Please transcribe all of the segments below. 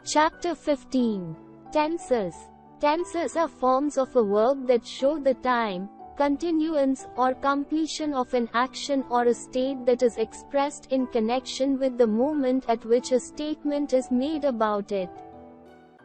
Chapter 15. Tenses. Tenses are forms of a verb that show the time, continuance, or completion of an action or a state that is expressed in connection with the moment at which a statement is made about it.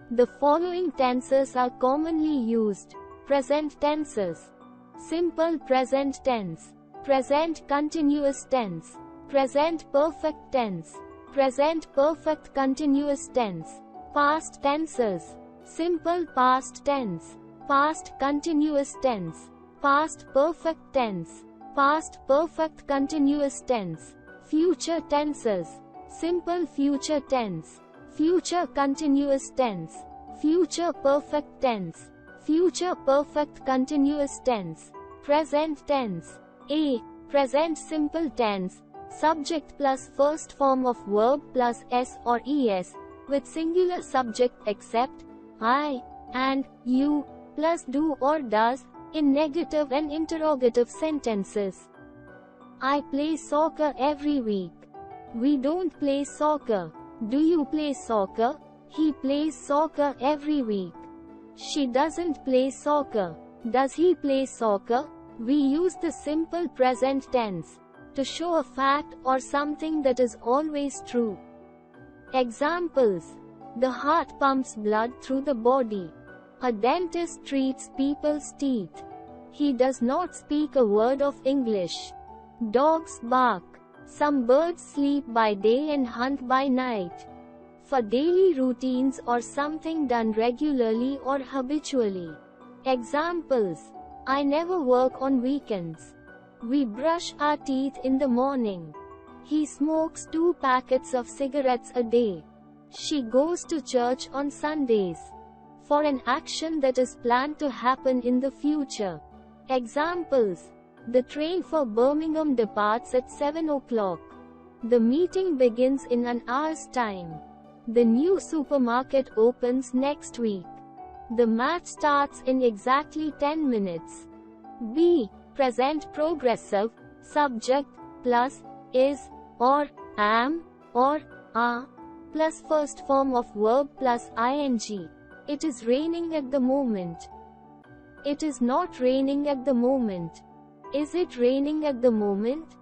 The following tenses are commonly used. Present tenses. Simple present tense. Present continuous tense. Present perfect tense. Present perfect continuous tense. Past tenses. Simple past tense. Past continuous tense. Past perfect tense. Past perfect continuous tense. Future tenses. Simple future tense. Future continuous tense. Future perfect tense. Future perfect continuous tense. Present tense. A. Present simple tense. Subject plus first form of verb plus s or es, with singular subject except I and you, plus do or does, in negative and interrogative sentences. I play soccer every week. We don't play soccer. Do you play soccer? He plays soccer every week. She doesn't play soccer. Does he play soccer? We use the simple present tense to show a fact or something that is always true. Examples. The heart pumps blood through the body. A dentist treats people's teeth. He does not speak a word of English. Dogs bark. Some birds sleep by day and hunt by night. For daily routines or something done regularly or habitually. Examples. I never work on weekends. We brush our teeth in the morning. He smokes 2 packets of cigarettes a day. She goes to church on Sundays. For an action that is planned to happen in the future. Examples. The train for Birmingham departs at 7 o'clock. The meeting begins in an hour's time. The new supermarket opens next week. The match starts in exactly 10 minutes. B. Present progressive, subject, plus, is, or, am, or, are, plus first form of verb plus ing. It is raining at the moment. It is not raining at the moment. Is it raining at the moment?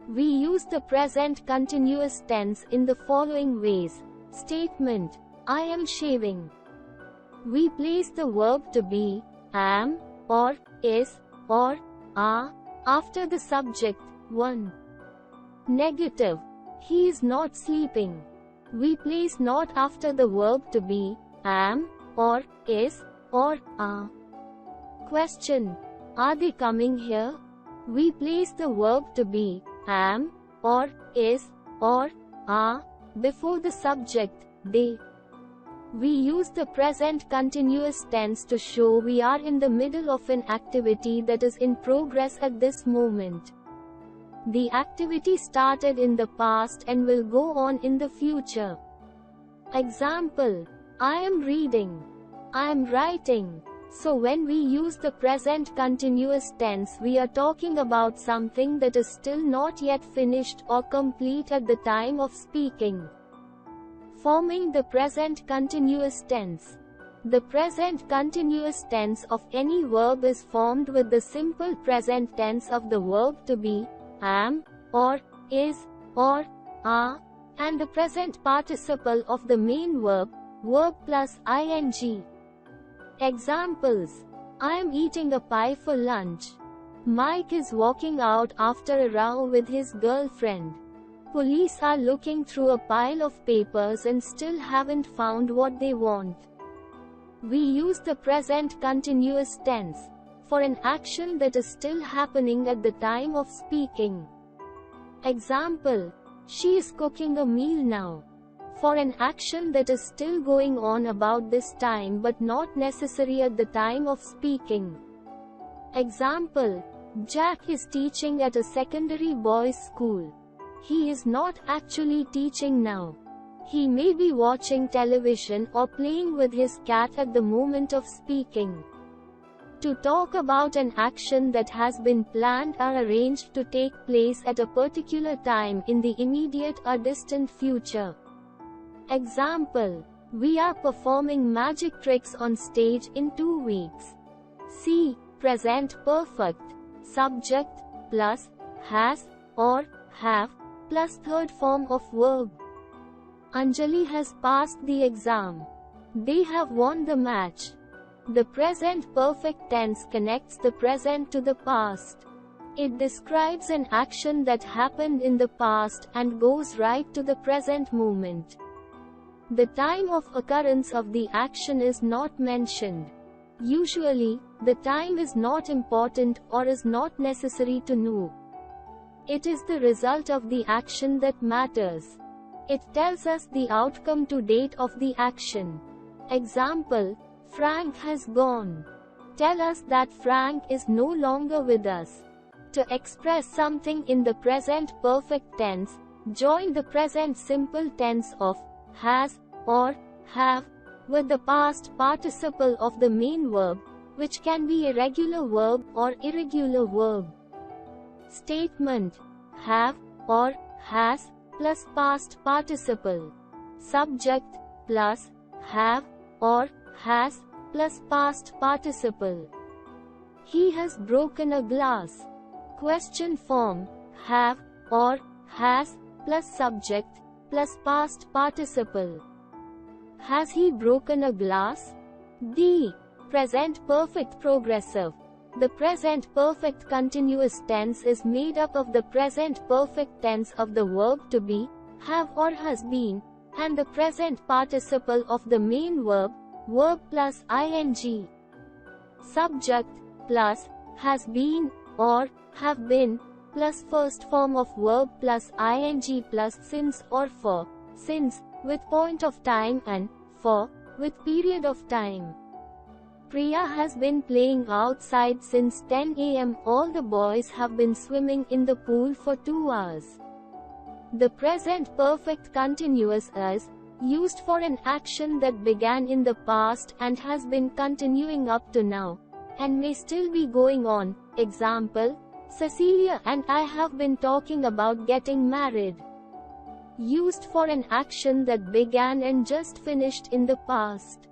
We use the present continuous tense in the following ways. Statement. I am shaving. We place the verb to be, am, or, is, or, are, after the subject. 1. Negative. He is not sleeping. We place not after the verb to be, am, or, is, or, are. Question. Are they coming here? We place the verb to be, am, or, is, or, are, before the subject, they. We use the present continuous tense to show we are in the middle of an activity that is in progress at this moment. The activity started in the past and will go on in the future. Example. I am reading. I am writing. So when we use the present continuous tense, we are talking about something that is still not yet finished or complete at the time of speaking. Forming the present continuous tense. The present continuous tense of any verb is formed with the simple present tense of the verb to be, am, or, is, or, are, and the present participle of the main verb, verb plus ing. Examples. I am eating a pie for lunch. Mike is walking out after a row with his girlfriend. Police are looking through a pile of papers and still haven't found what they want. We use the present continuous tense for an action that is still happening at the time of speaking. Example. She is cooking a meal now. For an action that is still going on about this time but not necessary at the time of speaking. Example. Jack is teaching at a secondary boys' school. He is not actually teaching now. He may be watching television or playing with his cat at the moment of speaking. To talk about an action that has been planned or arranged to take place at a particular time in the immediate or distant future. Example. We are performing magic tricks on stage in 2 weeks. C. Present perfect. Subject plus has or have plus third form of verb. Anjali has passed the exam. They have won the match. The present perfect tense connects the present to the past. It describes an action that happened in the past and goes right to the present moment. The time of occurrence of the action is not mentioned. Usually, the time is not important or is not necessary to know. It is the result of the action that matters. It tells us the outcome to date of the action. Example, Frank has gone. Tell us that Frank is no longer with us. To express something in the present perfect tense, join the present simple tense of has or have with the past participle of the main verb, which can be a regular verb or irregular verb. Statement: have or has plus past participle. Subject plus have or has plus past participle. He has broken a glass. Question form: have or has plus subject plus past participle. Has he broken a glass? D. Present perfect progressive. The present perfect continuous tense is made up of the present perfect tense of the verb to be, have or has been, and the present participle of the main verb, verb plus ing. Subject plus has been or have been plus first form of verb plus ing plus since or for, since, with point of time, and for, with period of time. Priya has been playing outside since 10 a.m. All the boys have been swimming in the pool for 2 hours. The present perfect continuous is used for an action that began in the past and has been continuing up to now, and may still be going on. Example, Cecilia and I have been talking about getting married. Used for an action that began and just finished in the past.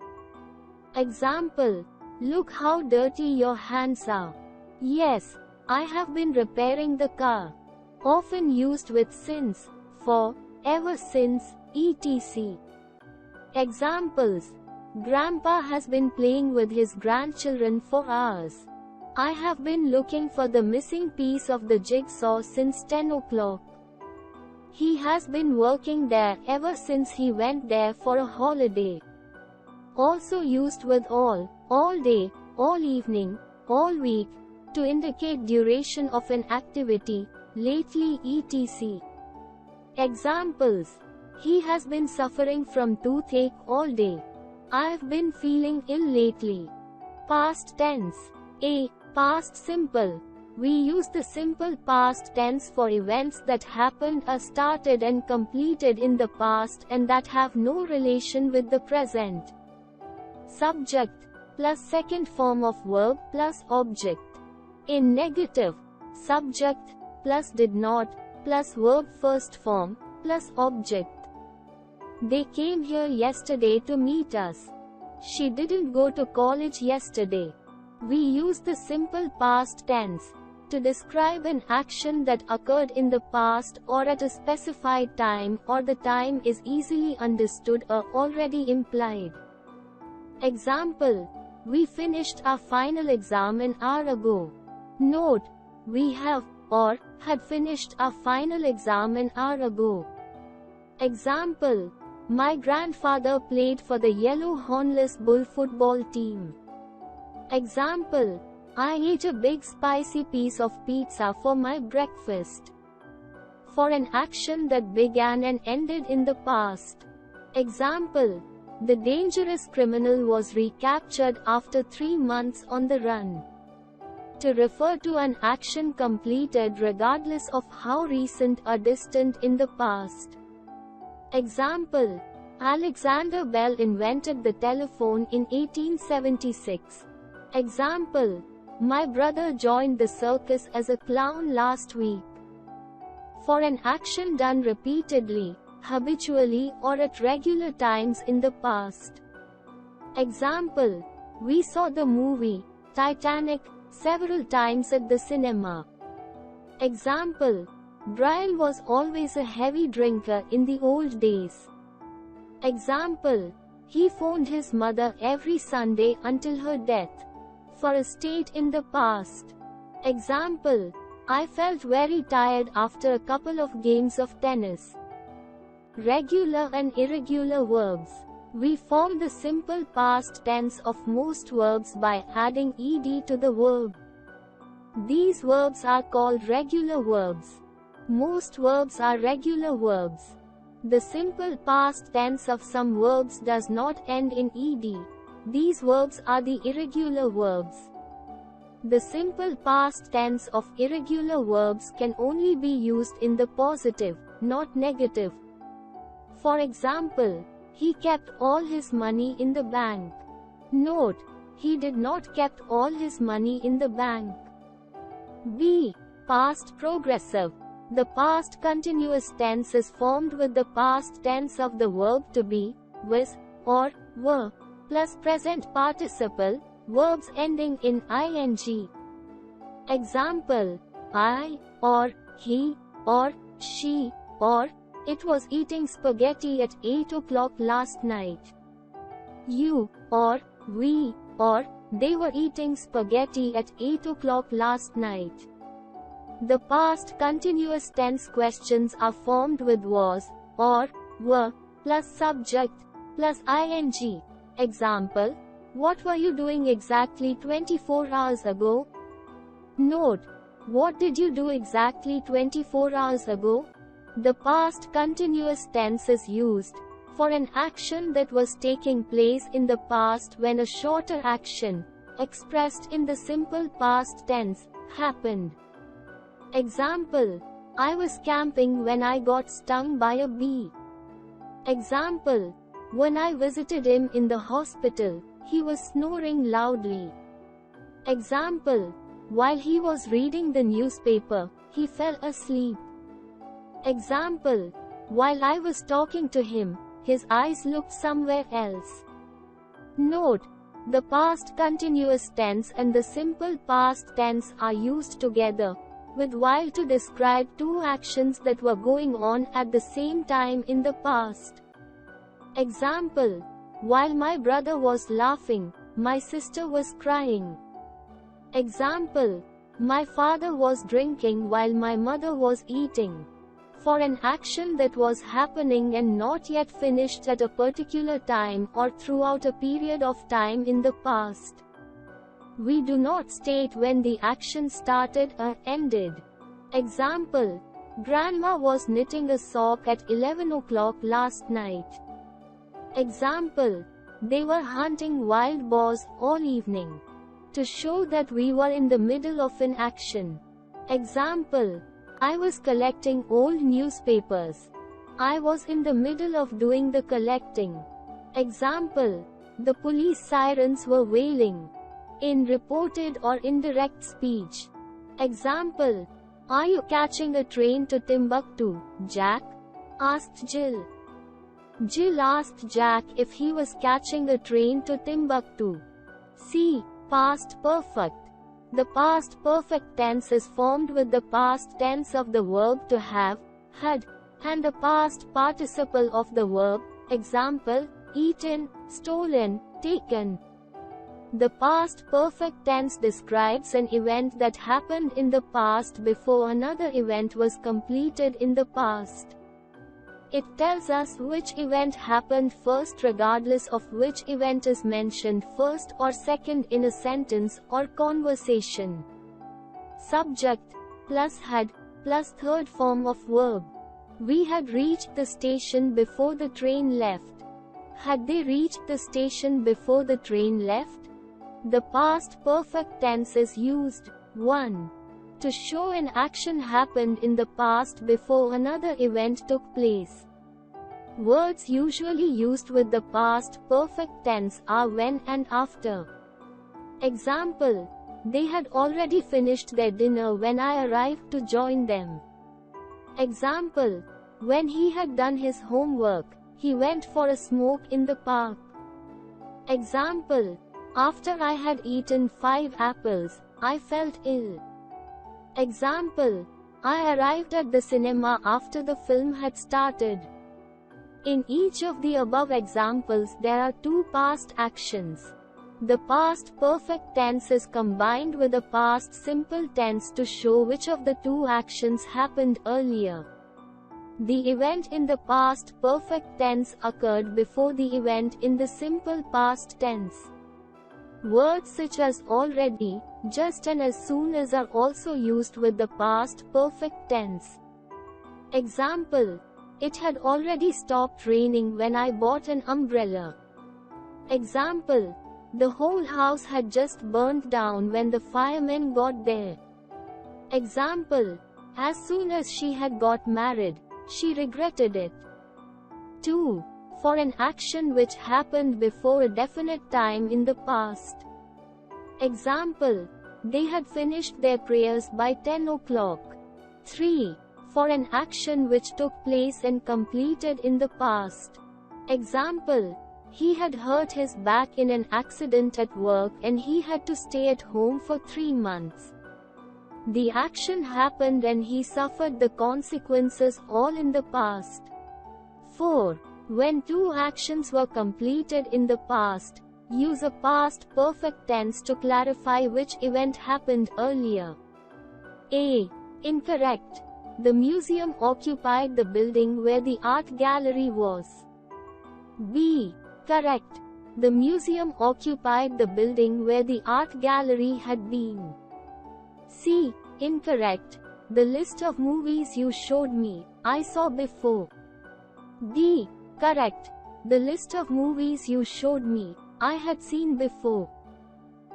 Example, look how dirty your hands are. Yes, I have been repairing the car. Often used with since, for, ever since, etc. Examples, Grandpa has been playing with his grandchildren for hours. I have been looking for the missing piece of the jigsaw since 10 o'clock. He has been working there ever since he went there for a holiday. Also used with all day, all evening, all week, to indicate duration of an activity, lately etc. Examples, he has been suffering from toothache all day. I've been feeling ill lately. Past tense. A. Past simple. We use the simple past tense for events that happened or started and completed in the past and that have no relation with the present. Subject plus second form of verb plus object. In negative, subject plus did not plus verb first form plus object. They came here yesterday to meet us. She didn't go to college yesterday. We use the simple past tense to describe an action that occurred in the past or at a specified time, or the time is easily understood or already implied. Example, we finished our final exam an hour ago. Note, we have or had finished our final exam an hour ago. Example, my grandfather played for the Yellow Hornless Bull football team. Example, I ate a big spicy piece of pizza for my breakfast. For an action that began and ended in the past. Example, the dangerous criminal was recaptured after 3 months on the run. To refer to an action completed regardless of how recent or distant in the past. Example, Alexander Bell invented the telephone in 1876. Example, my brother joined the circus as a clown last week. For an action done repeatedly, habitually or at regular times in the past. Example: we saw the movie Titanic several times at the cinema. Example: Brian was always a heavy drinker in the old days. Example: he phoned his mother every Sunday until her death. For a state in the past. Example: I felt very tired after a couple of games of tennis. Regular and irregular verbs. We form the simple past tense of most verbs by adding ed to the verb. These verbs are called regular verbs. Most verbs are regular verbs. The simple past tense of some verbs does not end in ed. These verbs are the irregular verbs. The simple past tense of irregular verbs can only be used in the positive, not negative. For example, he kept all his money in the bank. Note: he did not kept all his money in the bank. B. Past progressive. The past continuous tense is formed with the past tense of the verb to be, was, or were, plus present participle, verbs ending in ing. Example: I, or he, or she, or it was eating spaghetti at 8 o'clock last night. You, or we, or they were eating spaghetti at 8 o'clock last night. The past continuous tense questions are formed with was, or, were, plus subject, plus ing. Example: what were you doing exactly 24 hours ago? Note: what did you do exactly 24 hours ago? The past continuous tense is used for an action that was taking place in the past when a shorter action, expressed in the simple past tense, happened. Example: I was camping when I got stung by a bee. Example: when I visited him in the hospital, he was snoring loudly. Example: while he was reading the newspaper, he fell asleep. Example: while I was talking to him, his eyes looked somewhere else. Note: the past continuous tense and the simple past tense are used together with while to describe two actions that were going on at the same time in the past. Example: while my brother was laughing, my sister was crying. Example: my father was drinking while my mother was eating. For an action that was happening and not yet finished at a particular time or throughout a period of time in the past. We do not state when the action started or ended. Example: Grandma was knitting a sock at 11 o'clock last night. Example: they were hunting wild boars all evening. To show that we were in the middle of an action. Example: I was collecting old newspapers. I was in the middle of doing the collecting. Example: the police sirens were wailing. In reported or indirect speech. Example: are you catching a train to Timbuktu, Jack? Asked Jill. Jill asked Jack if he was catching a train to Timbuktu. C. Past perfect. The past perfect tense is formed with the past tense of the verb to have, had, and the past participle of the verb, example, eaten, stolen, taken. The past perfect tense describes an event that happened in the past before another event was completed in the past. It tells us which event happened first regardless of which event is mentioned first or second in a sentence or conversation. Subject, plus had, plus third form of verb. We had reached the station before the train left. Had they reached the station before the train left? The past perfect tense is used, 1. To show an action happened in the past before another event took place. Words usually used with the past perfect tense are when and after. Example: they had already finished their dinner when I arrived to join them. Example: When he had done his homework, he went for a smoke in the park. Example: after I had eaten 5 apples, I felt ill. Example: I arrived at the cinema after the film had started. In each of the above examples there are 2 past actions. The past perfect tense is combined with the past simple tense to show which of the 2 actions happened earlier. The event in the past perfect tense occurred before the event in the simple past tense. Words such as already, just and as soon as are also used with the past perfect tense. Example: it had already stopped raining when I bought an umbrella. Example: the whole house had just burnt down when the firemen got there. Example: as soon as she had got married, she regretted it. 2. For an action which happened before a definite time in the past. Example: they had finished their prayers by 10 o'clock. 3. For an action which took place and completed in the past. Example: he had hurt his back in an accident at work and he had to stay at home for 3 months. The action happened and he suffered the consequences all in the past. 4. When 2 actions were completed in the past, use a past perfect tense to clarify which event happened earlier. A. Incorrect. The museum occupied the building where the art gallery was. B. Correct. The museum occupied the building where the art gallery had been. C. Incorrect. The list of movies you showed me, I saw before. D. Correct. The list of movies you showed me, I had seen before.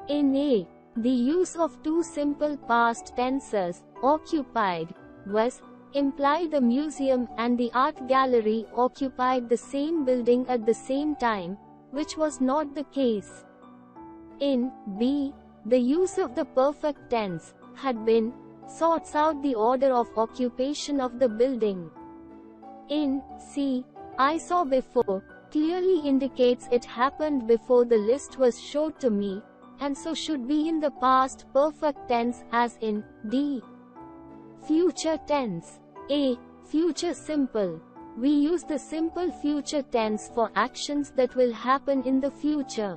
In A, the use of 2 simple past tenses, occupied, was, imply the museum and the art gallery occupied the same building at the same time, which was not the case. In B, the use of the perfect tense, had been, sorts out the order of occupation of the building. In C, I saw before, clearly indicates it happened before the list was showed to me, and so should be in the past perfect tense as in D. Future tense. A. Future simple. We use the simple future tense for actions that will happen in the future.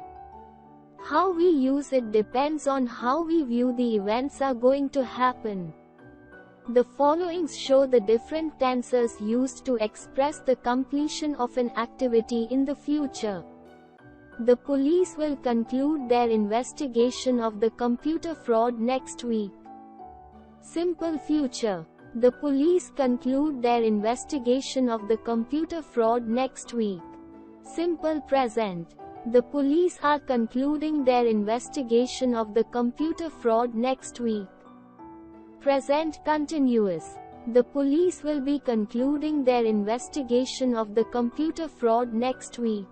How we use it depends on how we view the events are going to happen. The following show the different tenses used to express the completion of an activity in the future. The police will conclude their investigation of the computer fraud next week. Simple future. The police conclude their investigation of the computer fraud next week. Simple present. The police are concluding their investigation of the computer fraud next week. Present continuous. The police will be concluding their investigation of the computer fraud next week.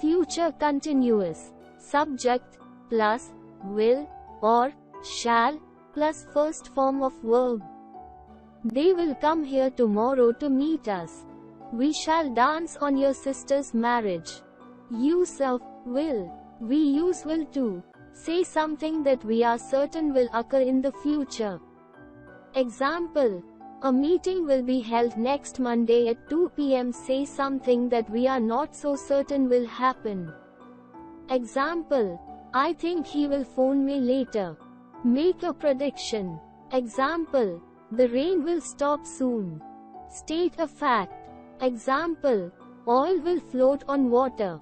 Future continuous. Subject, plus, will, or, shall, plus first form of verb. They will come here tomorrow to meet us. We shall dance on your sister's marriage. Use of will. We use will to say something that we are certain will occur in the future. Example: a meeting will be held next Monday at 2 p.m. Say something that we are not so certain will happen. Example: I think he will phone me later. Make a prediction. Example: the rain will stop soon. State a fact. Example: oil will float on water.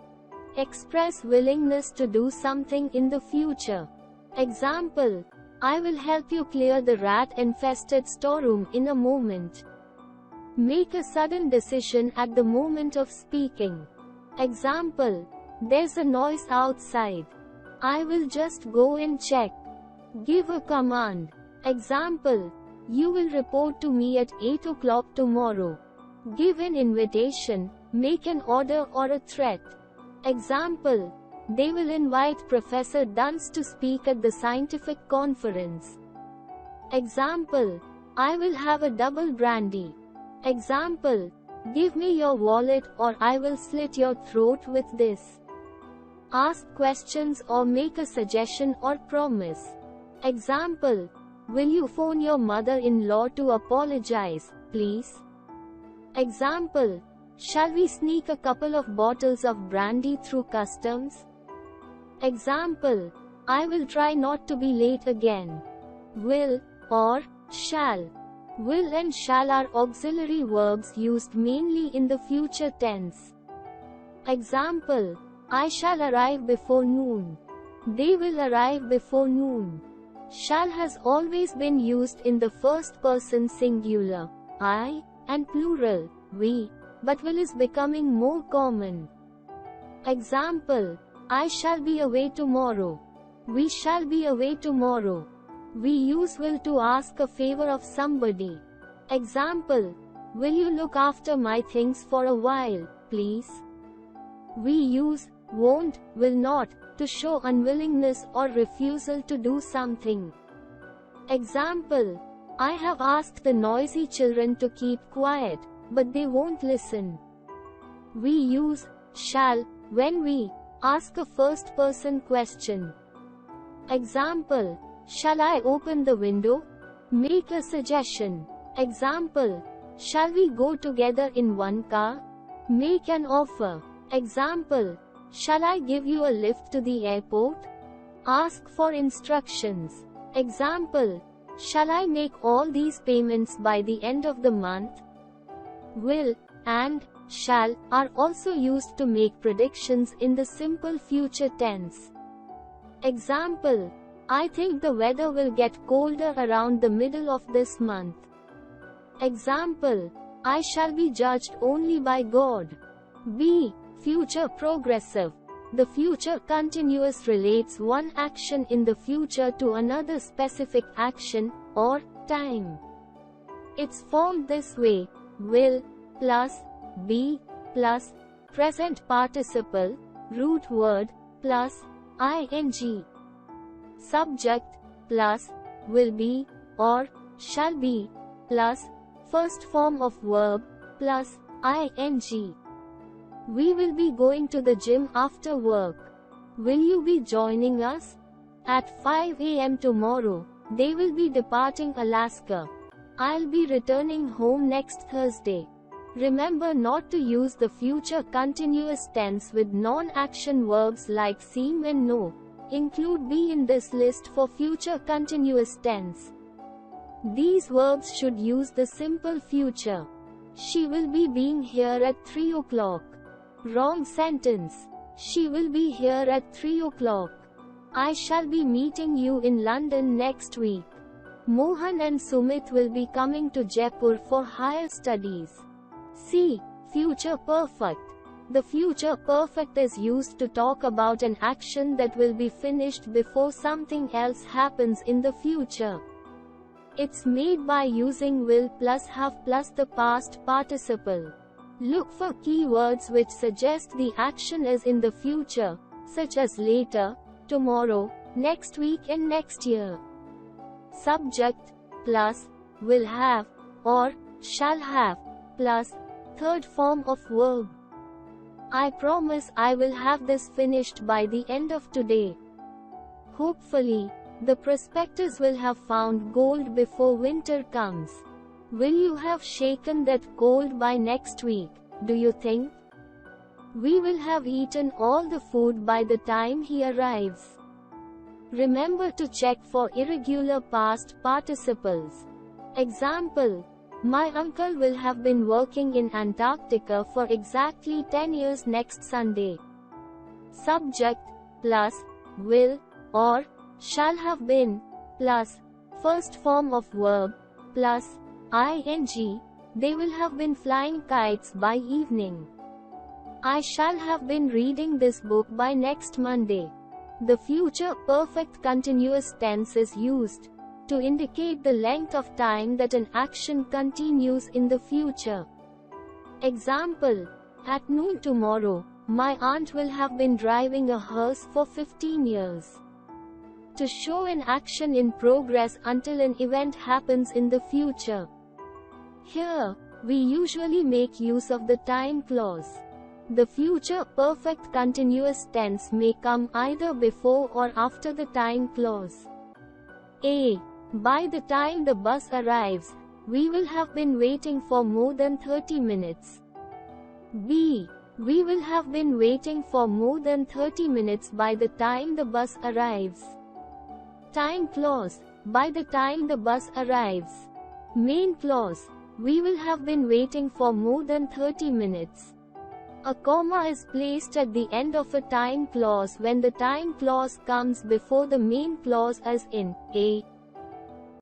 Express willingness to do something in the future. Example: I will help you clear the rat-infested storeroom in a moment. Make a sudden decision at the moment of speaking. Example: there's a noise outside. I will just go and check. Give a command. Example: you will report to me at 8 o'clock tomorrow. Give an invitation, make an order or a threat. Example: they will invite Professor Dunst to speak at the scientific conference. Example: I will have a double brandy. Example, give me your wallet or I will slit your throat with this. Ask questions or make a suggestion or promise. Example, will you phone your mother-in-law to apologize, please? Example, shall we sneak a couple of bottles of brandy through customs? Example, I will try not to be late again. Will, or, shall. Will and shall are auxiliary verbs used mainly in the future tense. Example, I shall arrive before noon. They will arrive before noon. Shall has always been used in the first person singular, I, and plural, we, but will is becoming more common. Example, I shall be away tomorrow. We shall be away tomorrow. We use will to ask a favor of somebody. Example, will you look after my things for a while, please? We use won't, will not, to show unwillingness or refusal to do something. Example, I have asked the noisy children to keep quiet, but they won't listen. We use shall when we ask a first-person question. Example, shall I open the window? Make a suggestion. Example, shall we go together in one car? Make an offer. Example, shall I give you a lift to the airport? Ask for instructions. Example, shall I make all these payments by the end of the month? Will and shall are also used to make predictions in the simple future tense. Example, I think the weather will get colder around the middle of this month. Example, I shall be judged only by God. B. Future progressive. The future continuous relates one action in the future to another specific action, or time. It's formed this way: will, plus, be, plus, present participle, root word, plus, ing. Subject, plus, will be, or, shall be, plus, first form of verb, plus, ing. We will be going to the gym after work. Will you be joining us? At 5 a.m. tomorrow, they will be departing Alaska. I'll be returning home next Thursday. Remember not to use the future continuous tense with non-action verbs like seem and know. Include be in this list for future continuous tense. These verbs should use the simple future. She will be being here at 3 o'clock. Wrong sentence. She will be here at 3 o'clock. I shall be meeting you in London next week. Mohan and Sumit will be coming to Jaipur for higher studies. C. Future perfect. The future perfect is used to talk about an action that will be finished before something else happens in the future. It's made by using will plus have plus the past participle. Look for keywords which suggest the action is in the future, such as later, tomorrow, next week and next year. Subject, plus, will have, or, shall have, plus, third form of verb. I promise I will have this finished by the end of today. Hopefully, the prospectors will have found gold before winter comes. Will you have shaken that gold by next week, do you think? We will have eaten all the food by the time he arrives. Remember to check for irregular past participles. Example, my uncle will have been working in Antarctica for exactly 10 years next Sunday. Subject, plus, will, or, shall have been, plus, first form of verb, plus, ing, they will have been flying kites by evening. I shall have been reading this book by next Monday. The future perfect continuous tense is used to indicate the length of time that an action continues in the future. Example, at noon tomorrow, my aunt will have been driving a hearse for 15 years. To show an action in progress until an event happens in the future. Here, We usually make use of the time clause. The future perfect continuous tense may come either before or after the time clause. A. By the time the bus arrives, we will have been waiting for more than 30 minutes. B. We will have been waiting for more than 30 minutes by the time the bus arrives. Time clause. By the time the bus arrives. Main clause. We will have been waiting for more than 30 minutes. A comma is placed at the end of a time clause when the time clause comes before the main clause, as in A.